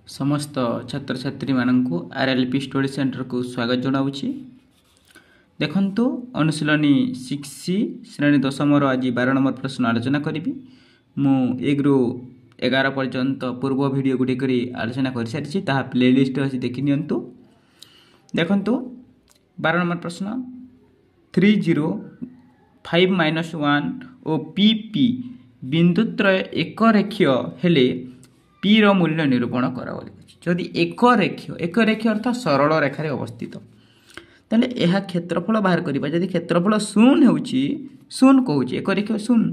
समस्त छात्र छात्री मानू आरएलपी स्टडी सेंटर को स्वागत जनाऊँगी। देखंतु अनुशीलनी 6 श्रेणी दशम आज 12 नंबर प्रश्न आलोचना करी मु 1 ରୁ 11 पर्यंत पूर्व वीडियो गुड़िक आलोचना कर सारी प्लेलिस्ट अच्छी देखी नियंतु। देखंतु 12 नंबर प्रश्न 3 0 5 -1 और पी बिंदुत्रय एक रेखीय हेले पी रो मूल्य निरूपण करा। जदि एक रेखीय अर्थात सरल रेखार अवस्थित ताले यह क्षेत्रफल बाहर करिबा। जदि क्षेत्रफल शून्य होउची शून्य कहूची एक रेखीय शून्य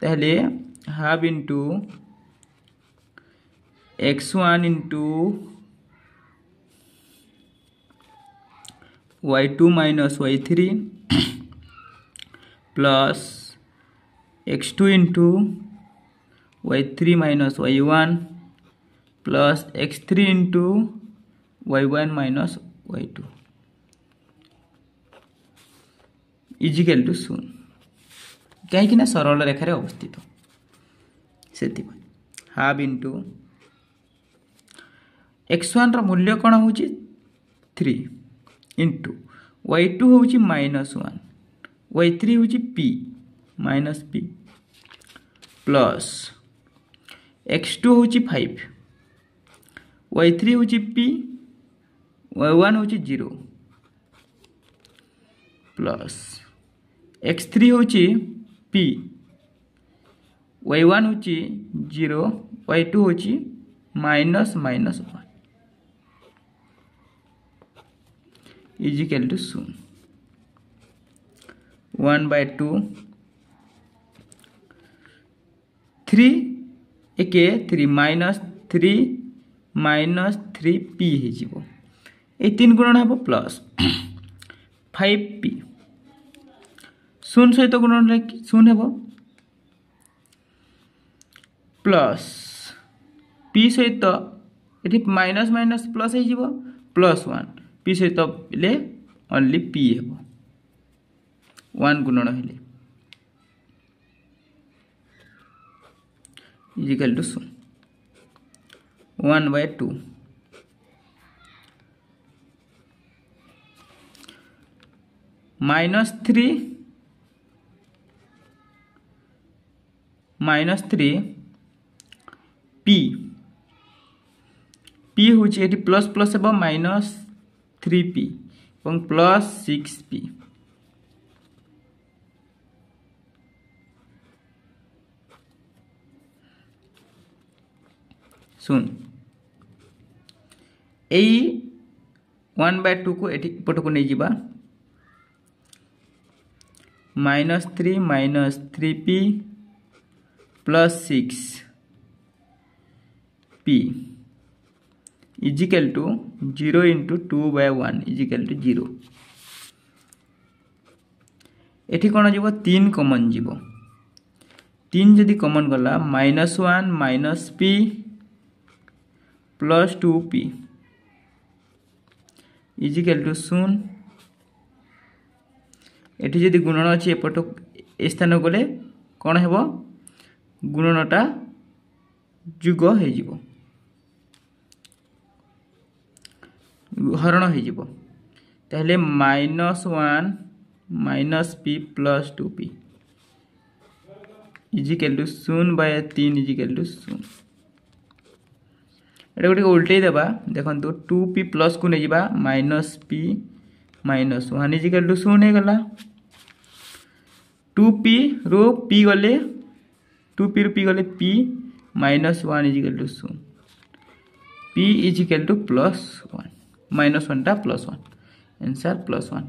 ताले half into x1 into y2 minus y3 plus x2 into y3 minus y1 plus x3 into y1 minus y2 equal to शून्य कहीं सरल रेखार अवस्थित से हाफ इंटू x1 मूल्य कौन हो 3 इंटू y2 हूँ -1 y3 हूँ p minus p plus x2 हूँ 5 y3 हूँ p y1 हूँ 0 प्लस x3 हूँ p y1 हूँ 0 y2 हूँ -1 इजिकल टू शून्य 1/2 3 एके 3 माइनस 3 पी हो तीन गुणन हम प्लस 5p शून्य सहित गुणन शून्य हम प्लस पी सहित ये माइनस माइनस प्लस हो प्लस 1 पी सहित ओनली पी हे 1 गुणन हेले इजिकल टू शून्य 1/2 -3 पी हूँ ये प्लस प्लस हे -3p और प्लस 6p सुन यही 1/2 को एपट को नहीं जावा -3 minus 3p plus 6p equal to 0 into 2/1 equal to 0 एठी कौन जीव 3 कॉमन जीव 3 जदि कॉमन गला -1 minus p plus 2p equal to शून्य एठी जदि गुणन अच्छी एपट ए स्थान गले कौन हेबो गुणनटा जुग हो हरण हो ताहले -1 minus p plus 2p equal to 0/3 equal to 0 एटा गोटे उल्टे देबा देखंतु 2p प्लस को नहीं -p माइनस 1 इजिकल टू 0 गला 2p रो p गले 2p रो p गले p -1 equal to 0 p equal to plus 1 -1 टा प्लस 1 आंसर प्लस 1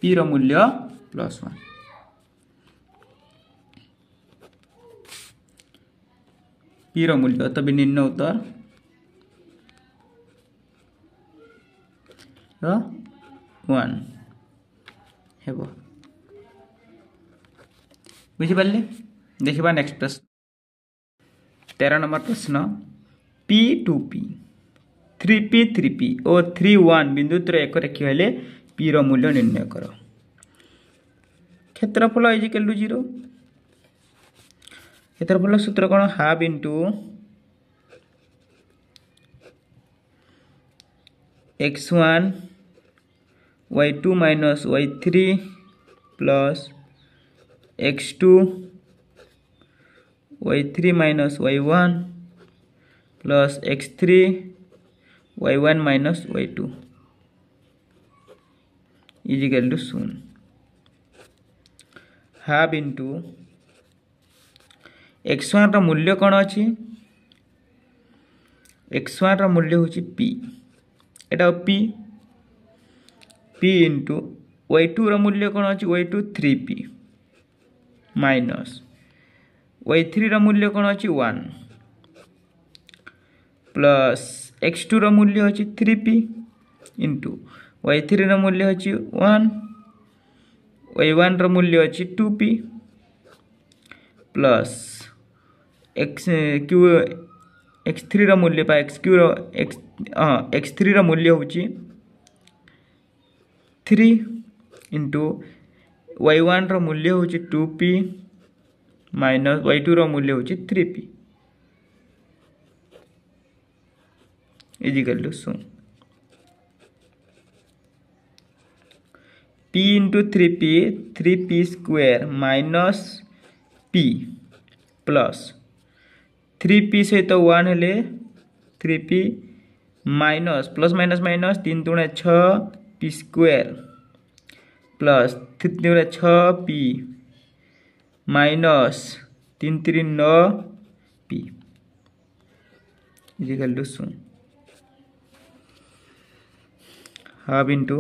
p रो मूल्य प्लस 1 p रो मूल्य तब निम्न उत्तर 1 हेबो बुझी पाले। देखिबा नेक्स्ट प्रश्न 13 नंबर प्रश्न p 2p 3p 3p और 3 1 बिंदुत्र एक रेखीय हेले p रो मूल्य निर्णय कर। क्षेत्रफल इजिकल टू 0 क्षेत्रफल सूत्र कौन half into x1 y2 minus y3 plus x2 y3 minus y1 plus x3 y1 minus y2 is equal to 0 half into x1 रा मूल्य कौन अच्छी x1 रा मूल्य होची p एटा p p इंटू y2 रा मूल्य कौन अच्छी y2 3p माइनस y3 रा मूल्य कौन अच्छी 1 प्लस x2 रा मूल्य अच्छी 3p इंटू y3 रा मूल्य अच्छी 1 y1 रा मूल्य अच्छी 2p प्लस x3 रा मूल्य पा x3 रा मूल्य होची 3 इंटू y1 रा मूल्य होची 2p माइनस y2 रा मूल्य होची 3p is equal to 0 p into 3p square minus p plus 3p सहित 1 हेले 3p minus plus minus minus 3 दूने 6 p स्क्वायर प्लस 3 दूने 6 p minus 3 3 9 p is equal to 0 half into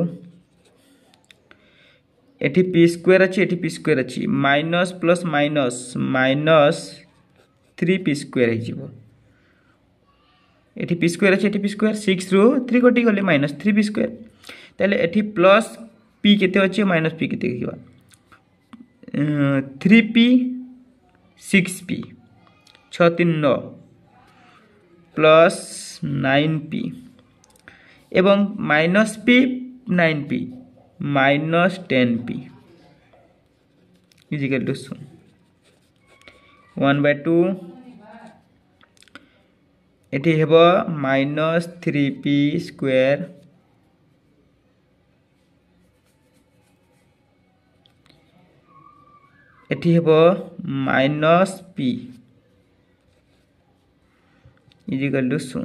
एटी p square अच्छी एटी पी स्क्वायर अच्छी minus plus minus minus 3p square हो एटी पी स्क्वायर अच्छी एटी पी स्क्वायर 6 रु 3 कटि गले माइनस 3p स्क्वायर ताले एटी प्लस p केते अच्छी माइनस p केते Hiba 3p 6p 6 3 9 plus 9p एवं minus p 9p minus 10p is equal to 1/2 एटी हेबो माइनस 3p स्क्वायर एटी हेबो minus p is equal to 0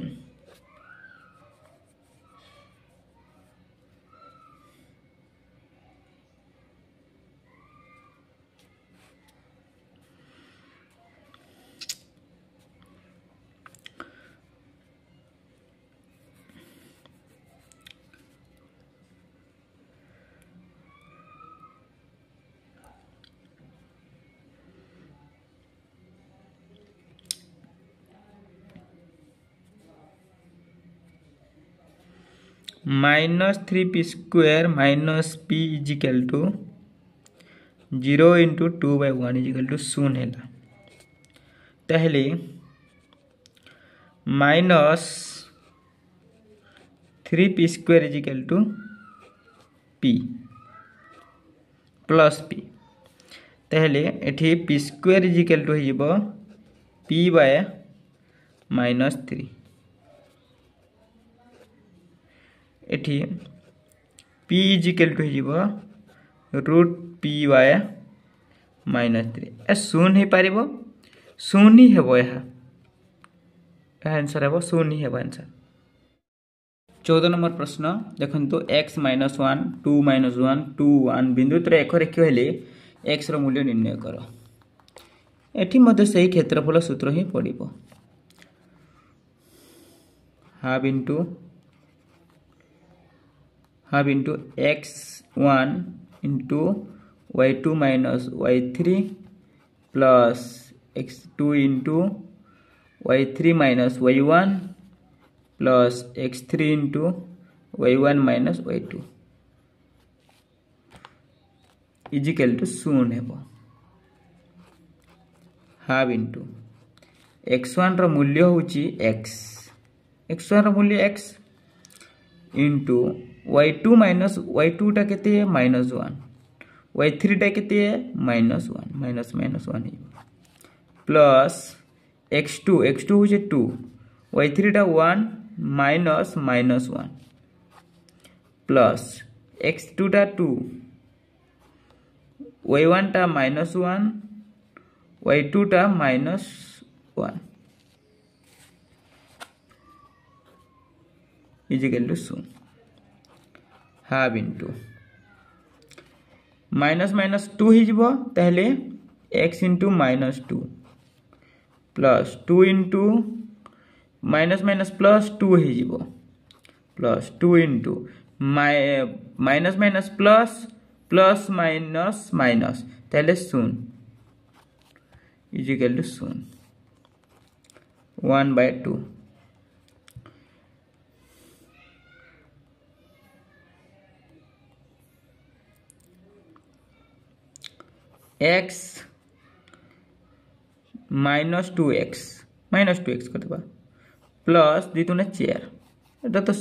minus 3p square minus p is equal to 0 into 2/1 is equal to 0 है ताहले minus 3p square is equal to p plus p ताहले एठी p square is equal to हिबो p by minus 3 एठी p is equal to हिबो root p by minus 3 ए शून्य ही पारिबो शून्य हेबो यहा आंसर हेबो शून्य हेबो आंसर 14 नंबर प्रश्न देखंतु x माइनस 1 2 माइनस 1 2 1 बिंदु तर एक रेखा हेले x रो मूल्य निर्णय करो एठी मध्ये सही क्षेत्रफल सूत्र ही पडिबो half into x1 into y2 minus y3 plus x2 into y3 minus y1 plus x3 into y1 minus y2 is equal to 0 हेबो हाफ इंटू x1 रो मूल्य होची x1 रो मूल्य x into y2 minus y2 टा केते है -1 y3 टा केते है -1 माइनस माइनस 1 प्लस x2 होचे 2 y3 टा 1 माइनस माइनस 1 प्लस x2 टा 2 y1 टा -1 y2 टा -1 equal to 0 half into minus minus 2 हो ताहले x into -2 plus 2 into minus minus plus 2 हो plus 2 into minus minus plus plus minus minus ताहले 0 is equal to 0 1/2 x -2x करते plus 2 2 4 एटा तो 0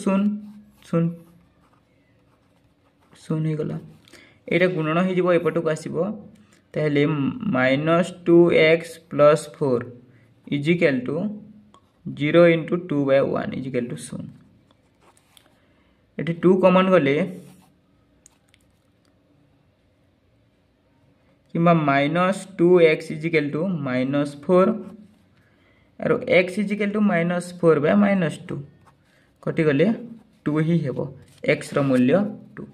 0 0 हो गला एटा गुणन हो जिवो एपटको आसीबो ताहले -2x + 4 equal to 0 × 2/1 equal to 0 एटी 2 कॉमन गले किंबा -2x इजिकल टू -4 और x इजिकल टू -4/-2 कटि गले 2 ही हेबो x रो मूल्य 2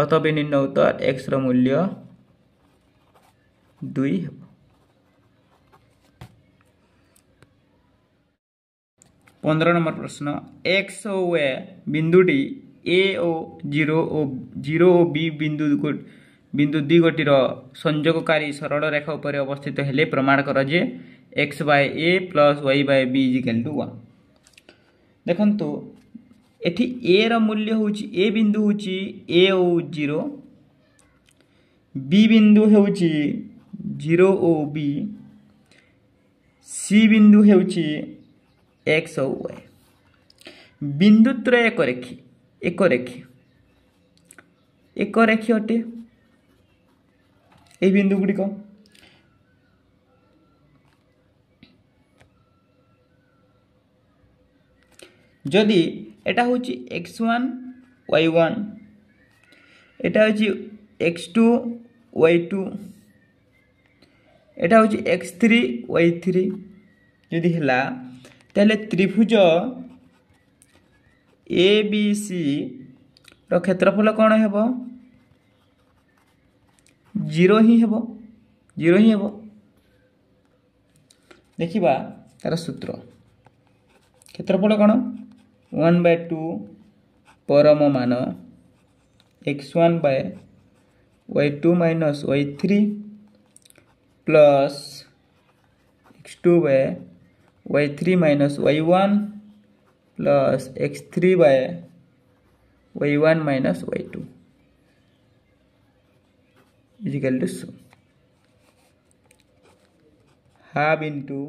अतः निम्न उत्तर x रो मूल्य 2 हेबो। 15 नंबर प्रश्न x O y बिंदुटी a O 0 O b बिंदु दुई गोटीर संयोगकारी सरल रेखा उपर अवस्थित हेले प्रमाण कर जे x/a + y/b = 1 देखंतु एठी a रो मूल्य होची a बिंदु होची a ओ 0 b बिंदु होची 0 ओ b c बिंदु होची x ओ y बिंदु त्रय एक रेखी अटे ए बिंदु गुडी को जदि एटा होची x1 y1 एटा होची x2 y2 एटा होची x3 y3 जदि हला ताले त्रिभुज ABC रो क्षेत्रफल कोन हेबो 0 ही हेबो देखिबा तार सूत्र क्षेत्रफल कोन 1/2 परम मान x1/y2 - y3 plus x2/y3 - y1 plus x3/y1 - y2 equal to 0 half into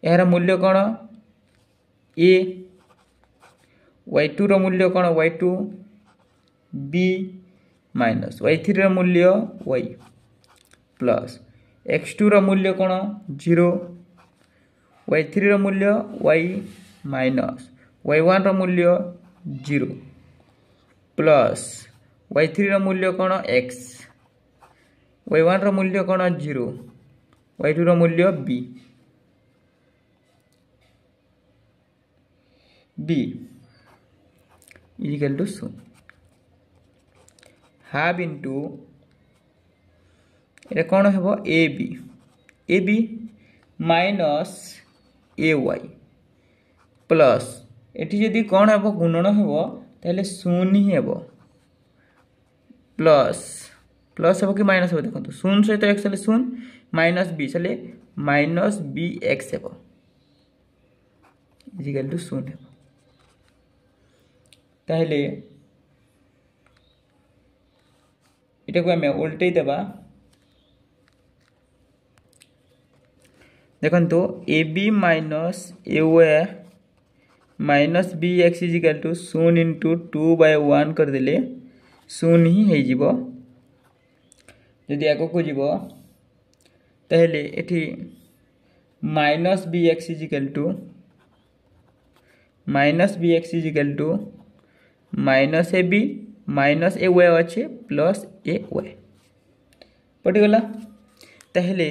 यार मूल्य कौन a y2 रो मूल्य कौन y2 b माइनस y3 रो मूल्य y प्लस x2 रो मूल्य कौन 0 y3 रो मूल्य y माइनस y1 रो मूल्य 0 प्लस y3 रो मूल्य कौन x y1 रो मूल्य कौन 0 y2 रो मूल्य b equal to 0 half into ये कौन हेबो ab माइनस ay प्लस एठी जदि कौन हेबो गुणन हेबो ताले 0 ही हेबो प्लस हेबो कि माइनस हेबो देखंतु 0 सहित x ले 0 माइनस b सले माइनस bx हेबो इजिकल टू 0 हेबो ताहले एटा को हमें उल्टे देबा देखंतु ab minus ay minus bx equal to 0 × 2/1 कर देले 0 ही हे जिवो यदि आगो को जिवो ताहले एठी minus bx equal to minus a b minus a y अच्छे प्लस ए वाई पटिगला ताहले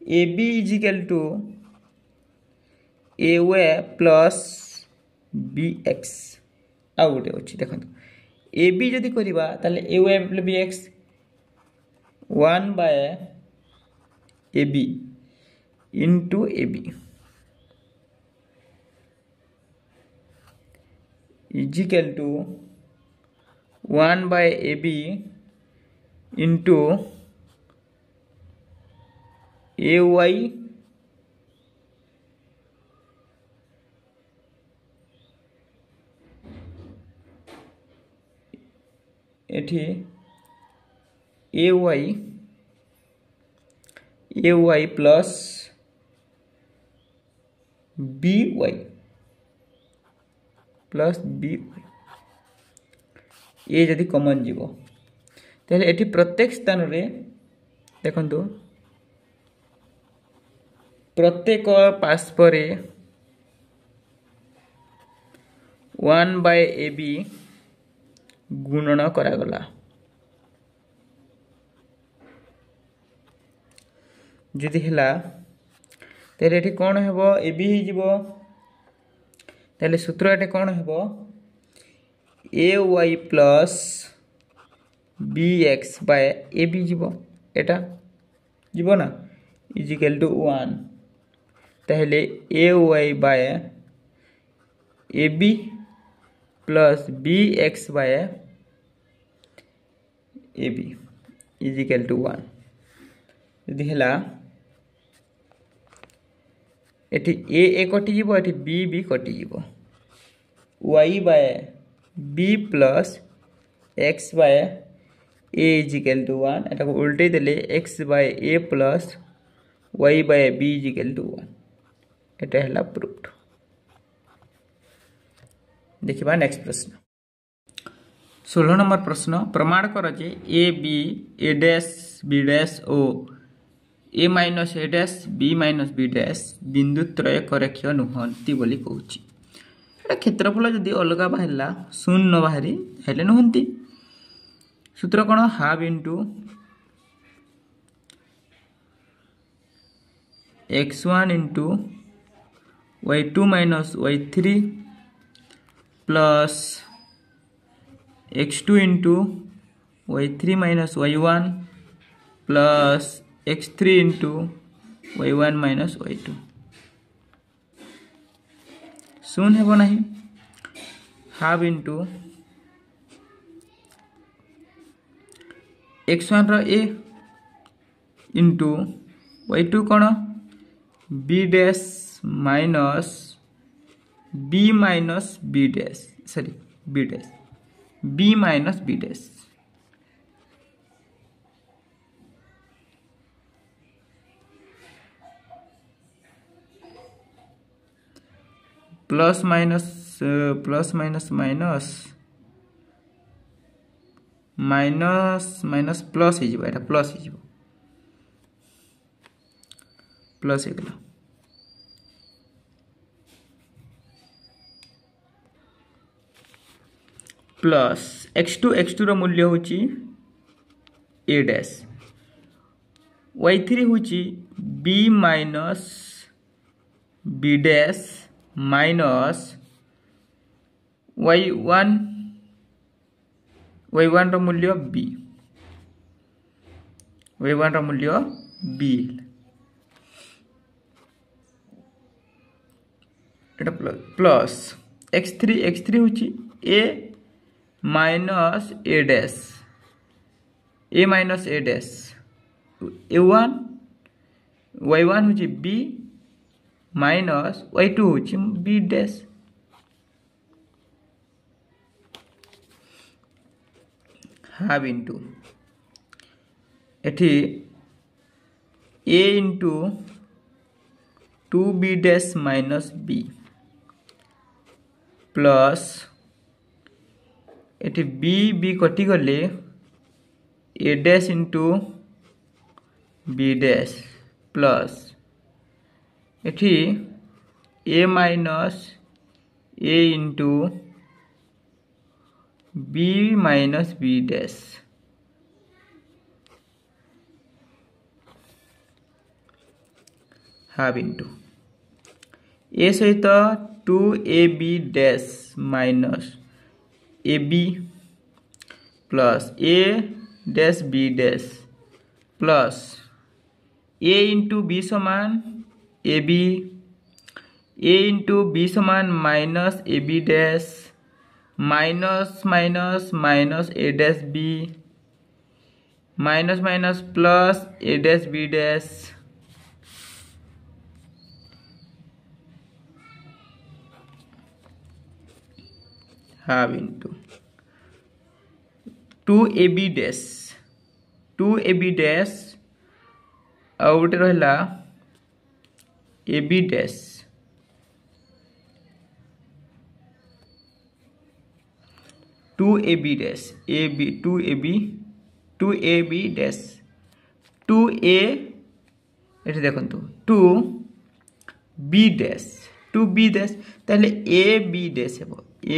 a b equal to a y plus b x आ गोटे अच्छी देखो ए बी जदि करवा ताले a y plus b x 1 by a b into a b equal to 1 by a b into a y एठी a y plus b y plus b y ये जदि कॉमन जीवो ताहले एठी प्रत्येक स्थान रे देखंतु प्रत्येक पास परे 1 बाय ए बी गुणन करागला जदि हेला ताहले एठी कोन हेबो ए बी ही जीवो ताहले सूत्र एटे कोन हेबो a y plus b x by a b जीवो एटा जीवो ना इजिकल टू 1 ताहले a y by a b plus b x by a b equal to 1 यदि हेला एटी ए कटि जीवो एटी बी कटि जीवो y by b plus x by a equal to 1 एटा को उल्टे देले x by a plus y by b equal to 1 एटा हेला प्रूफ। देखिबा नेक्स्ट प्रश्न 16 नंबर प्रश्न प्रमाण कर जे a b a dash b dash ओ a minus a dash b minus b dash बिंदु त्रय करेक्ष नुहंती बोली कहूची एटा क्षेत्रफल जदि अलगा बाहरला शून्य न बाहरी हेले नुहंती सूत्र कोन half into x1 into y2 minus y3 plus x2 into y3 minus y1 plus x3 into y1 minus y2 शून्य हेबो नहीं हाफ इंटू x1 रो a इंटू y2 कोण b dash minus b minus b dash sorry b dash b minus b dash plus minus minus minus minus plus हो जाए plus हो जाए plus हो गला प्लस x2 रो मूल्य होची a डैश y3 होची b minus b dash minus y1 रो मूल्य b रो मूल्य b एटा प्लस x3 होची a minus a dash a minus a dash a1 y1 होची b माइनस y2 होची b डैश हाफ इंटू एठी a into 2b dash minus b plus एठी b कटि गले a dash into b dash plus एठी a minus a into b minus b dash half into a सहित 2ab dash minus ab plus a dash b dash plus a into b समान ab, a into b समान minus ab dash minus minus minus a dash b minus minus plus a dash b dash half into 2ab dash 2ab dash आउ गोटे रहा ab dash two ab dash ab 2ab dash 2a ये देखो 2b dash 2b dash ताले ab dash हे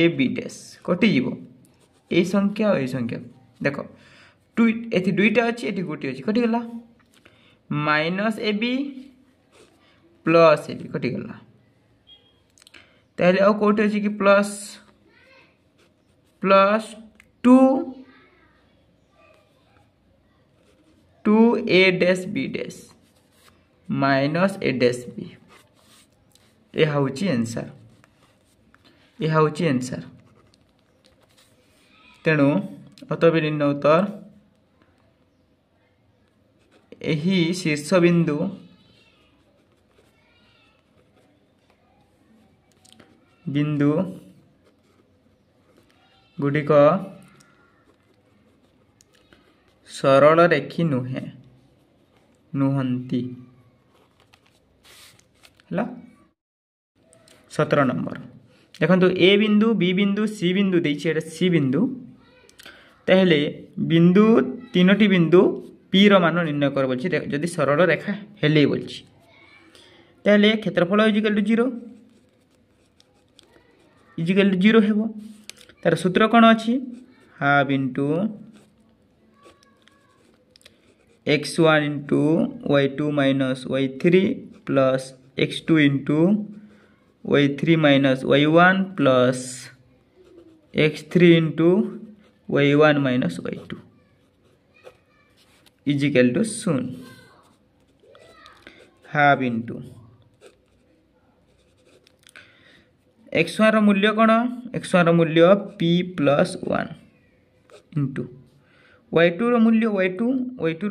ab dash कटि जीवो ए संख्या और ए संख्या देख टू एथि दुईटा अच्छी एथि गोटे अच्छी कटि गला माइनस ab प्लस ab कटि गला ताले आ कोटे अछि कि plus plus 2a dash b dash minus a dash b ये हउची आंसर यह हूँ आंसर तेणु अतबिलीन उत्तर यही शीर्ष बिंदु बिंदु गुड़िक सरल रेखी नुहे नुहंती है 17 नंबर देखो ए बिंदु बी बिंदु सी बिंदु देछि एटा सी बिंदु ताहले बिंदु तीनोटी बिंदु पी रो मान निर्णय कर बोलछि जदि सरल रेखा हेले बोलछि ताहले क्षेत्रफल इजिकल टू 0 हेबो तार सूत्र कोन अछि half into x1 into y2 minus y3 plus x2 into y3 minus y1 plus x3 into y1 minus y2 equal to 0 half into x1 रो मूल्य कौन x1 रो मूल्य p प्लस 1 इंटू y2 रो मूल्य y2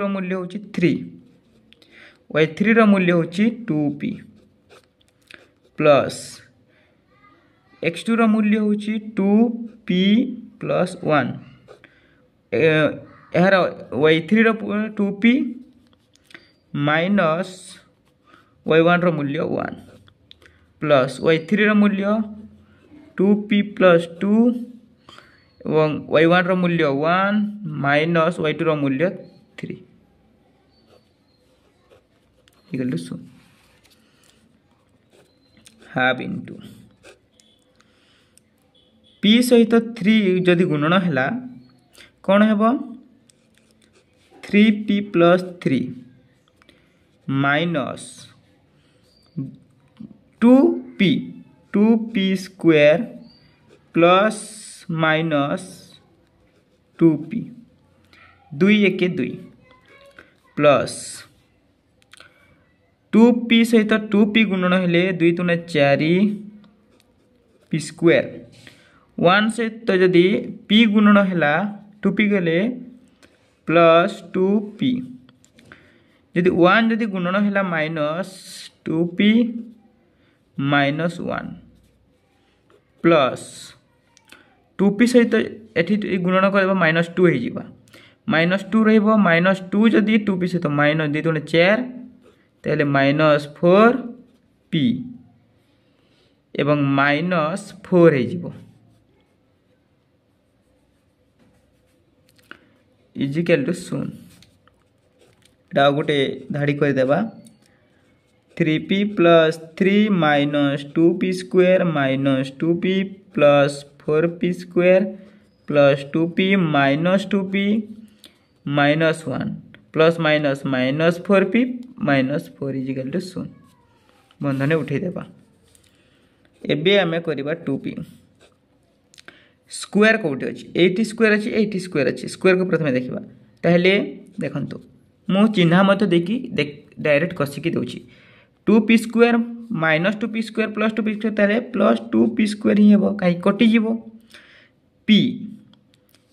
रो मूल्य होची 3 y3 रो मूल्य होची 2p प्लस x2 रो मूल्य होची 2p प्लस 1 यार y3 रो 2p माइनस y1 रो मूल्य 1 प्लस y3 रो मूल्य 2p प्लस 2 एवं y1 रो मूल्य 1 माइनस y2 रो मूल्य 3 equal to 0 half into p सहित 3 जदि गुणन हैला कौन हेबो 3p plus 3 minus 2p square plus minus 2p 2 1 2 plus 2p सहित 2p गुणन हेले 2 3 4 p स्क्वायर 1 सहित जदि p गुणन हैला 2p गले प्लस 2p जदि 1 जदि गुणन हैला minus 2p minus 1 plus 2p सहित एठी गुणन करबा माइनस 2 हे जिबा माइनस 2 रहइबो माइनस 2 जदि 2p सहित माइनस 2 3 4 तेले माइनस 4p एवं माइनस 4 हे जिवो इजिकल टू 0 एटा गोटे धाड़ी कर देबा 3p plus 3 minus 2p square minus 2p plus 4p square plus 2p minus 2p minus 1 plus minus minus 4p minus 4 equal to 0 बंधने उठेदेवा। एबे आमे करिबा 2p स्क्वायर कोठी अछि 80 स्क्वायर अछि 80 स्क्वायर अछि स्क्वायर को प्रथमे देखिबा ताहले देखंतु मु चिन्हा मते देखि डायरेक्ट कसी की दोछि 2p square minus 2p square plus 2p square ताले प्लस 2p स्क्वायर ही हेबो काई कटि जीवो p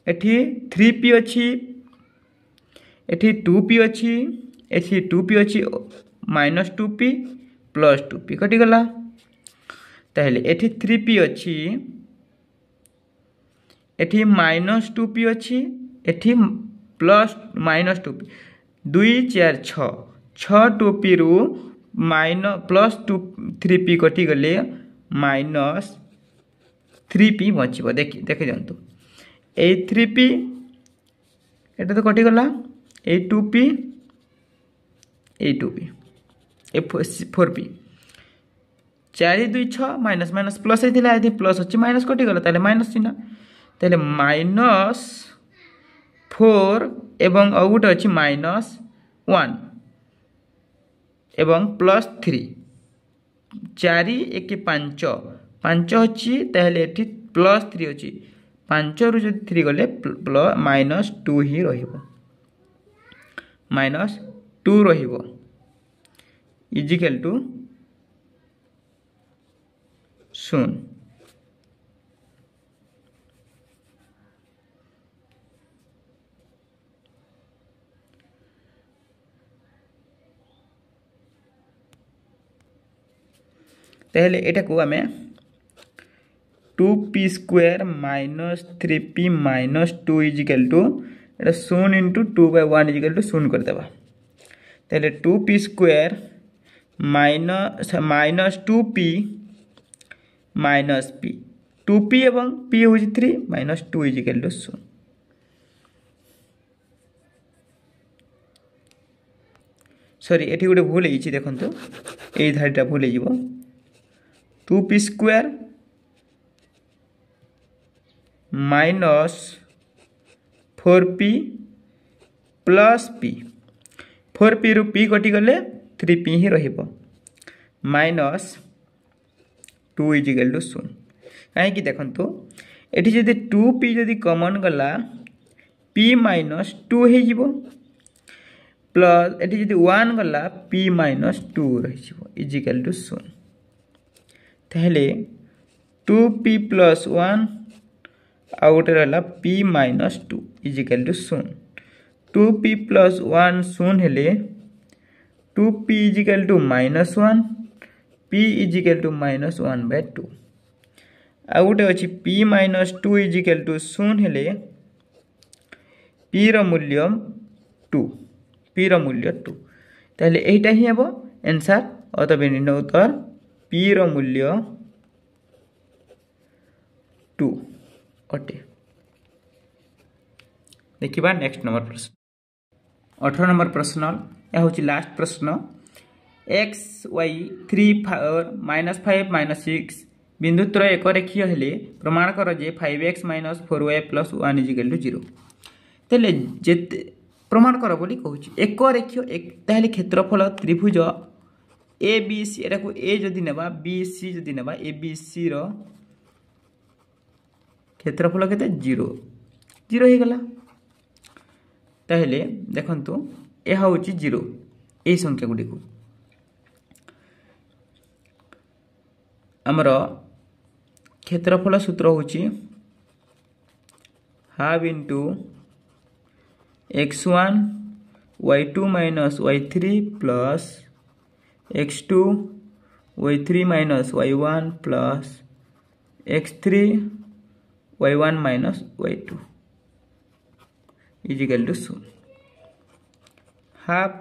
एठी 3p अछि एठी 2p अछि एठी 2p अछि माइनस 2p प्लस 2p कटि गला ताहले एठी 3p अछि एठी माइनस 2p अछि एठी प्लस माइनस 2p 2 4 6 6 2p रु माइनस प्लस 2 3p कटि गले माइनस 3p बचिबो देखि जंतु ए 3p एटा तो कटि गला ए 2p ए 2p ए 4p 4 2 6 माइनस माइनस प्लस हेतिला यदि प्लस अछि माइनस कटि गला ताले माइनस चिन्ह ताले माइनस 4 एवं आउट अछि माइनस 1 एवं प्लस 3 4 1 5 5 अछि ताले एठी प्लस 3 अछि 5 रु जदि 3 गले प्लस माइनस 2 ही रहिबो माइनस 2 रहिबो इजिकल टू 0 ताहले एटा को आमे 2p square minus 3p minus 2 equal to एटा 0 इंटू 2/1 इजिकल टू 0 कर देबा ताहले 2p square minus 2p minus p 2p एवं p होछि 3 माइनस 2 इजिकल टू 0 सॉरी एठी गोटे भूल हेछि देखंतु एई धारीटा भूल हेजिवो 2p square minus 4p plus p 4p रु p कटि गले 3p ही रहिबो माइनस 2 इजिकल टू 0 काहे कि देखंतु एठी जदि 2p जदि कॉमन गला p माइनस 2 हे जिवो प्लस एठी जदि 1 गला p माइनस 2 रहि जिवो इजिकल टू 0 ताहले 2p प्लस 1 आउट रहला p minus 2 equal to 0 2p plus 1 0 हेले 2p equal to minus 1 p equal to minus 1/2 out अछि p माइनस 2 इजिकल टू 0 हेले p रो मूल्य 2 p रो मूल्य 2 ताहले एटा ही हेबो आंसर अथवा निम्न उत्तर p रो मूल्य 2 अटे। देखिबा नेक्स्ट नंबर प्रश्न 18 नंबर प्रश्न या होची लास्ट प्रश्न x y 3 4 -5 -6 बिंदु त्रय एक रेखीय हेले प्रमाण कर जे 5x - 4y + 1 = 0 तेले जेते प्रमाण कर बोली कहूची एक रेखीय एक ताहले क्षेत्रफल त्रिभुज ABC एटा को A जदि नेबा BC जदि नेबा ABC रो क्षेत्रफल केते 0 0 हे गला ताहले देखंतु एहा होची 0 ए संख्या गुडी को हमरो क्षेत्रफल सूत्र होची half into x1 y2 - y3 plus x2 y3 - y1 plus x3 y1 - y2 equal to 0 half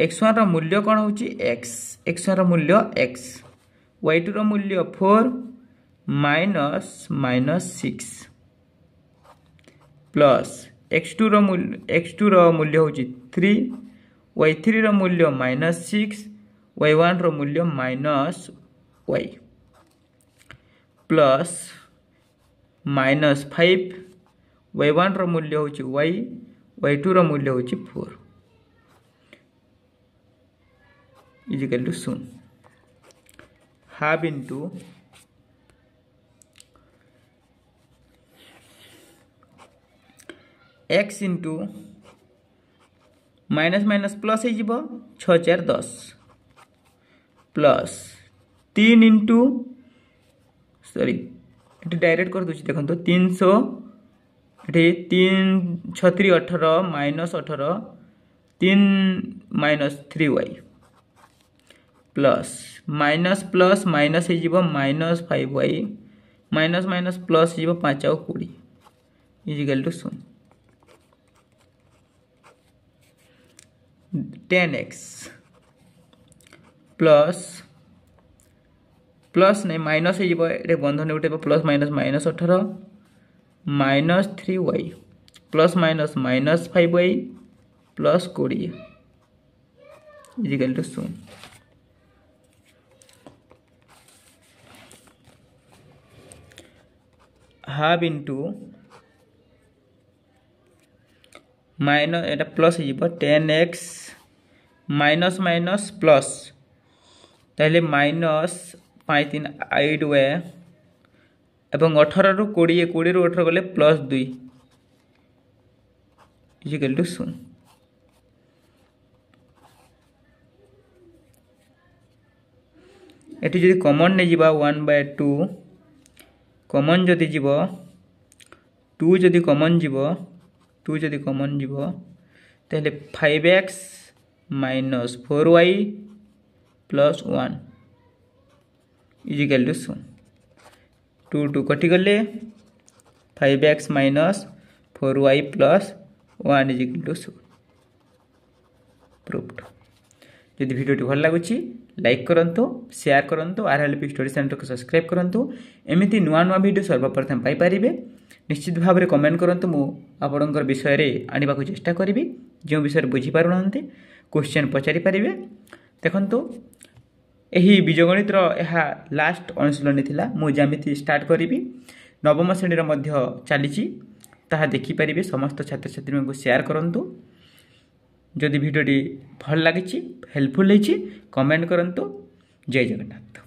x1 रो मूल्य कोन होची x x1 रो मूल्य x y2 रो मूल्य 4 माइनस 6 प्लस x2 रो मूल्य होची 3 y3 रो मूल्य -6 y1 रो मूल्य -y प्लस -5 y1 रो मूल्य होची y y2 रो मूल्य होची 4 is equal to 0 half into x into minus minus plus हो जीवो 6 4 10 प्लस 3 इंटू सॉरी ये डायरेक्ट कर दूसरी देखो 300 ये 3 6 18 minus 18 3 minus 3y plus minus plus minus हो जीवो minus 5y minus minus plus हो 5 और 20 is equal to 0 10x plus plus नहीं माइनस हो बंधन उठे plus minus minus 18 minus 3y plus minus minus 5y plus 20 is equal to 0 half into minus एटा plus हो 10x माइनस माइनस प्लस ताहले minus 5 3 8 वे एवं 18 रु 20 20 रु 18 गले प्लस 2 इज इक्वल टू 0 एटी जदि कॉमन ने जीवा 1/2 कॉमन जदि जीवो 2 जदि कॉमन जीवो 2 जदि कॉमन जीवो ताहले 5x minus 4y plus 1 is equal to 0 2 2 कटि गले 5x minus 4y plus 1 is equal to 0 proved जदि वीडियो भल लगुच लाइक करंतु शेयर करंतु आरएलपी स्टडी सेंटर को सब्सक्राइब करंतु एमिति नुआ नुआ वीडियो सर्वप्रथम पाई परिबे निश्चित भाव में कमेंट करंतु मु आपणकर विषय रे आनिबा को चेष्टा करिवि जो विषय बुझी पारु नहंते क्वेश्चन पचारि परिबे देखंतु एही बीजगणित रो एहा लास्ट अनुशीलनी थिला मु ज्यामिति स्टार्ट करिवि नवम श्रेणी रो मध्य चलीची ताहा देखि परिबे समस्त छात्र छात्री को शेयर करंतु जदि वीडियोटी भल लागिछि हेल्पफुल होइछि कमेंट करंतु जय जगन्नाथ।